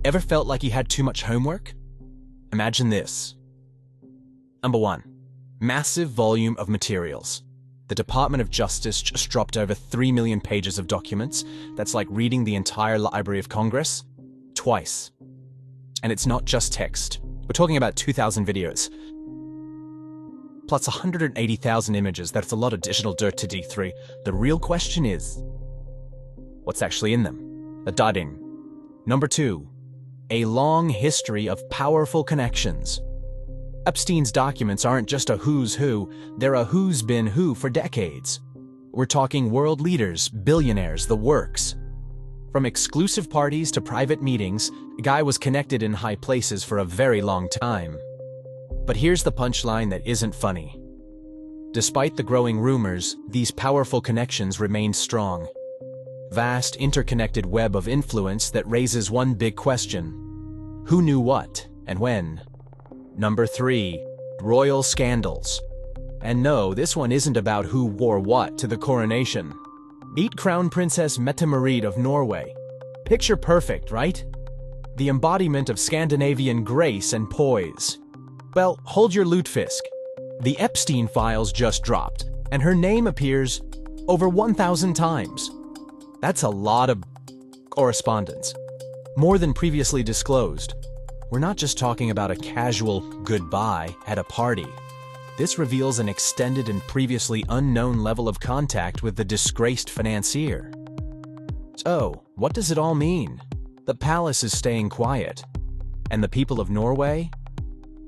Ever felt like you had too much homework? Imagine this. Number 1. Massive volume of materials. The Department of Justice just dropped over 3 million pages of documents. That's like reading the entire Library of Congress twice. And it's not just text. We're talking about 2,000 videos. Plus 180,000 images. That's a lot of digital dirt to D3. The real question is, what's actually in them? A dotting. Number 2. A long history of powerful connections. Epstein's documents aren't just a who's who, they're a who's been who for decades. We're talking world leaders, billionaires, the works. From exclusive parties to private meetings, the guy was connected in high places for a very long time. But here's the punchline that isn't funny. Despite the growing rumors, these powerful connections remain strong. Vast interconnected web of influence that raises one big question. Who knew what and when? Number 3. Royal scandals. And no, this one isn't about who wore what to the coronation. Meet Crown Princess Mette-Marit of Norway. Picture perfect, right? The embodiment of Scandinavian grace and poise. Well, hold your lutefisk. The EPSTEIN files just dropped, and her name appears over 1,000 times. That's a lot of correspondence. More than previously disclosed. We're not just talking about a casual goodbye at a party. This reveals an extended and previously unknown level of contact with the disgraced financier. So, what does it all mean? The palace is staying quiet. And the people of Norway?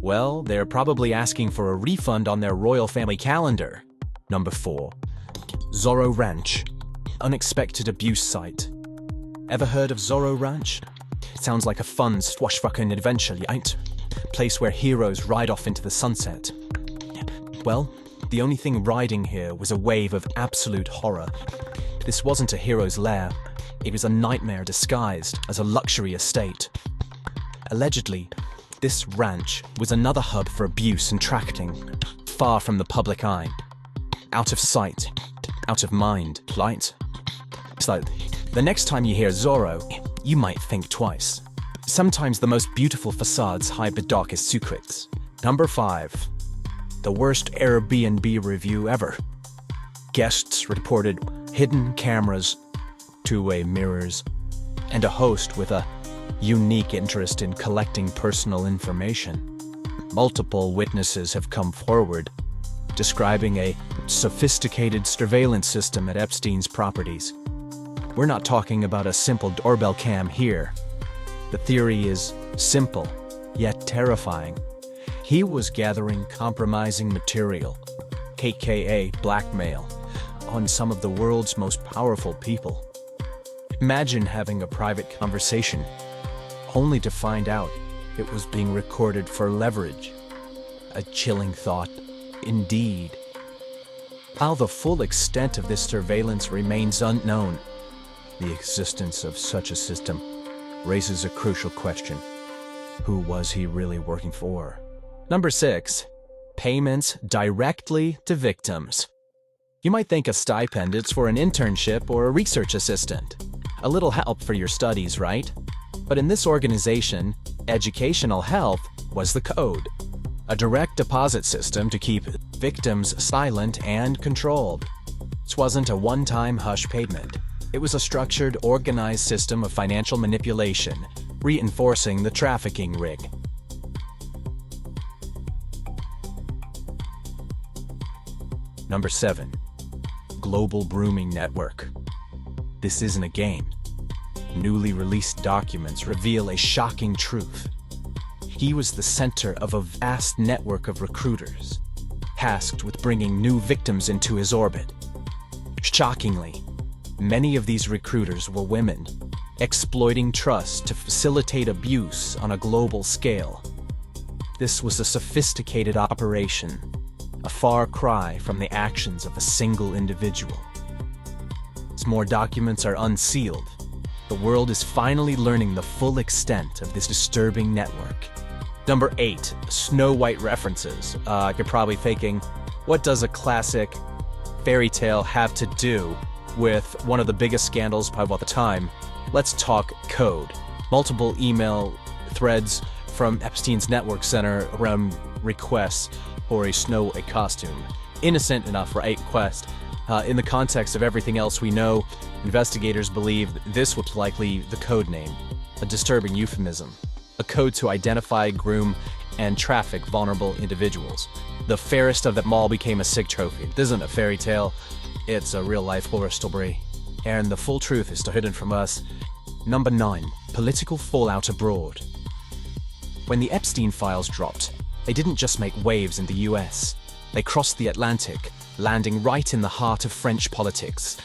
Well, they're probably asking for a refund on their royal family calendar. Number 4. Zorro Ranch. Unexpected abuse site. Ever heard of Zorro Ranch? It sounds like a fun swashbuckling adventure, right? Place where heroes ride off into the sunset. Well, the only thing riding here was a wave of absolute horror. This wasn't a hero's lair. It was a nightmare disguised as a luxury estate. Allegedly, this ranch was another hub for abuse and trafficking, far from the public eye. Out of sight, out of mind, right? So, the next time you hear Zorro, you might think twice. Sometimes the most beautiful facades hide the darkest secrets. Number 5. The worst Airbnb review ever. Guests reported hidden cameras, two-way mirrors, and a host with a unique interest in collecting personal information. Multiple witnesses have come forward, describing a sophisticated surveillance system at Epstein's properties. We're not talking about a simple doorbell cam here. The theory is simple, yet terrifying. He was gathering compromising material, aka blackmail, on some of the world's most powerful people. Imagine having a private conversation, only to find out it was being recorded for leverage. A chilling thought, indeed. While the full extent of this surveillance remains unknown, the existence of such a system raises a crucial question. Who was he really working for? Number 6. Payments directly to victims. You might think a stipend is for an internship or a research assistant. A little help for your studies, right? But in this organization, educational health was the code. A direct deposit system to keep victims silent and controlled. This wasn't a one-time hush payment. It was a structured, organized system of financial manipulation, reinforcing the trafficking ring. Number 7. Global Grooming Network. This isn't a game. Newly released documents reveal a shocking truth. He was the center of a vast network of recruiters, tasked with bringing new victims into his orbit. Shockingly, many of these recruiters were women, exploiting trust to facilitate abuse on a global scale. This was a sophisticated operation, a far cry from the actions of a single individual. As more documents are unsealed, the world is finally learning the full extent of this disturbing network. Number 8. Snow White references. You're probably thinking, what does a classic fairy tale have to do with one of the biggest scandals of all the time? Let's talk code. multiple email threads from Epstein's network center around requests for a Snow White costume. Innocent enough, right? Quest. In the context of everything else we know, investigators believe this was likely the code name, a disturbing euphemism, a code to identify, groom, and traffic vulnerable individuals. The fairest of them all became a sick trophy. This isn't a fairy tale, it's a real-life horror story. And the full truth is still hidden from us. Number 9. Political fallout abroad. When the Epstein files dropped, they didn't just make waves in the US. They crossed the Atlantic, landing right in the heart of French politics.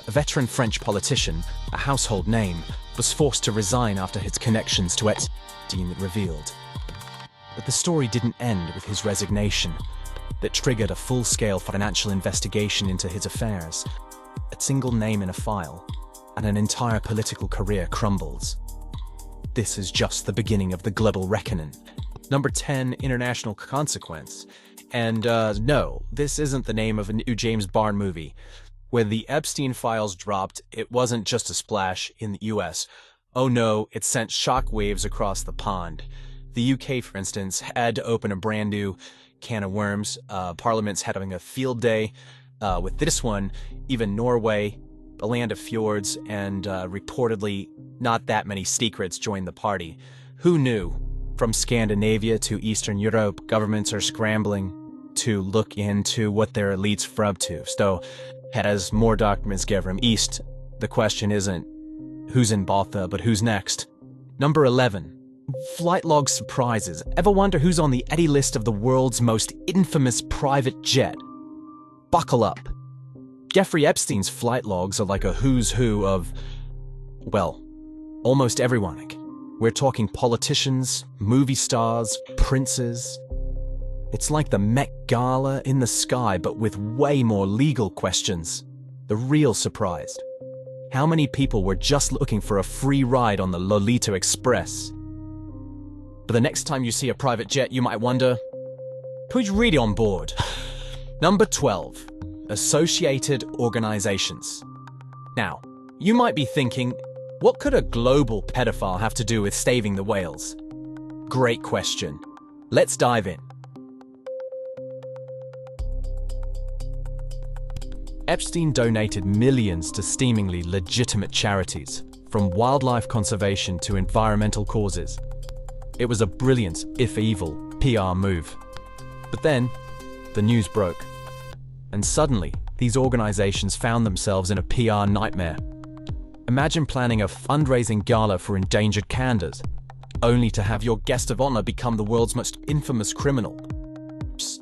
A veteran French politician, a household name, was forced to resign after his connections to Epstein revealed. But the story didn't end with his resignation. That triggered a full-scale financial investigation into his affairs. A single name in a file, and an entire political career crumbles. This is just the beginning of the global reckoning. Number 10, international consequence. And no, this isn't the name of a new James Bond movie. When the Epstein files dropped, it wasn't just a splash in the US. Oh no, it sent shockwaves across the pond. The UK, for instance, had to open a brand new can of worms. Parliament's having a field day with this one. Even Norway, a land of fjords, and reportedly not that many secrets joined the party. Who knew? From Scandinavia to Eastern Europe, governments are scrambling to look into what their elites were up to. So, as more documents get from East, the question isn't who's in Botha, but who's next. Number 11. Flight log surprises. Ever wonder who's on the Eddie list of the world's most infamous private jet? Buckle up. Jeffrey Epstein's flight logs are like a who's who of, well, almost everyone. We're talking politicians, movie stars, princes. It's like the Met Gala in the sky, but with way more legal questions. The real surprise. How many people were just looking for a free ride on the Lolita Express? But the next time you see a private jet, you might wonder, who's really on board? Number 12. Associated organizations. Now, you might be thinking, what could a global pedophile have to do with saving the whales? Great question. Let's dive in. Epstein donated millions to seemingly legitimate charities, from wildlife conservation to environmental causes. It was a brilliant, if evil, PR move. But then, the news broke. And suddenly, these organizations found themselves in a PR nightmare. Imagine planning a fundraising gala for endangered pandas, only to have your guest of honor become the world's most infamous criminal. Psst.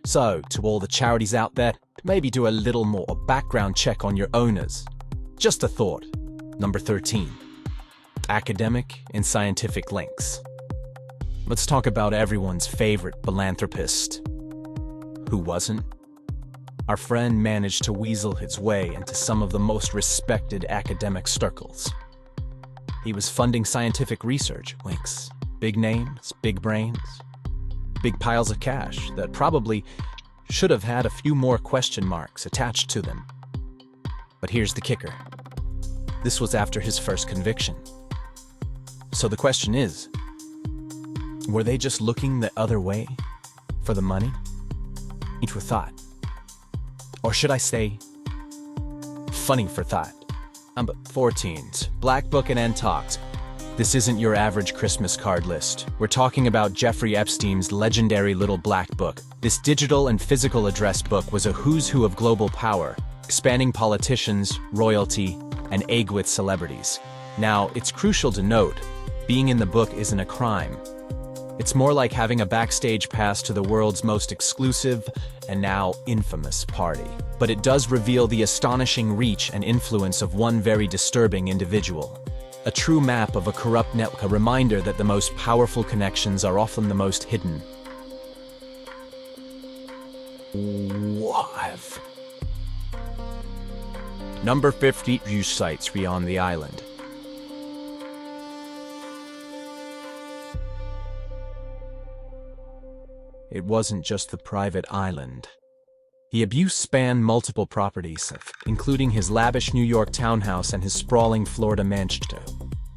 So, to all the charities out there, maybe do a little more background check on your owners. Just a thought. Number 13. Academic and scientific links. Let's talk about everyone's favorite philanthropist. Who wasn't? Our friend managed to weasel his way into some of the most respected academic circles. He was funding scientific research, winks, big names, big brains, big piles of cash that probably should have had a few more question marks attached to them. But here's the kicker. This was after his first conviction. So the question is, were they just looking the other way for the money? Each for thought. Or should I say, funny for thought. Number 14. Black Book and Untalked. This isn't your average Christmas card list. We're talking about Jeffrey Epstein's legendary Little Black Book. This digital and physical address book was a who's who of global power, spanning politicians, royalty, and egg-with celebrities. Now, it's crucial to note, being in the book isn't a crime. It's more like having a backstage pass to the world's most exclusive and now infamous party. But it does reveal the astonishing reach and influence of one very disturbing individual. A true map of a corrupt network, a reminder that the most powerful connections are often the most hidden. What? Number 50 view sites beyond the island. It wasn't just the private island. The abuse spanned multiple properties, including his lavish New York townhouse and his sprawling Florida mansion.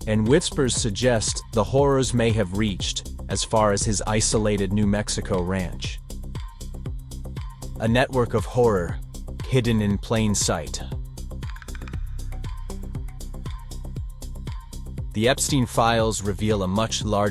and whispers suggest the horrors may have reached as far as his isolated New Mexico ranch. A network of horror hidden in plain sight. The Epstein files reveal a much larger